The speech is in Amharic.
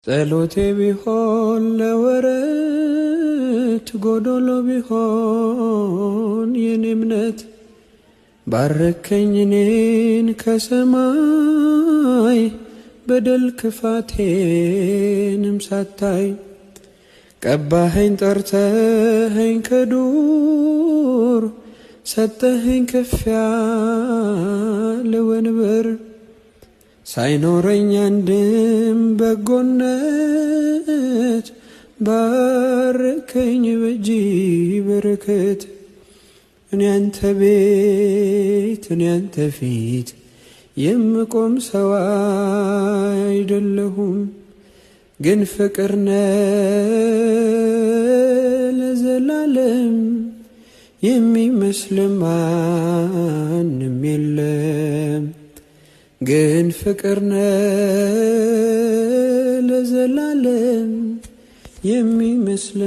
ጸሎቴ ቢሆን ለወረት ጎዶሎ ቢሆን የኔ እምነት ባረከኝ እኔን ከሰማይ በደል ክፋቴንም ሳታይ ቀባኸኝ ጠርተኸኝ ከዱር ሰጠኸኝ ከፍ ያለ ወንበር ሳይኖረኝ አንድም በጎነት ባረከኝ በእጅ በረከት። እኔ አንተ ቤት እኔ አንተ ፊት የምቆም ሰው አይደለሁም፣ ግን ፍቅር ነህ ለዘላለም የሚመስል ማንም የለም። ግን ፍቅር ነህ ለዘላለም የሚመስል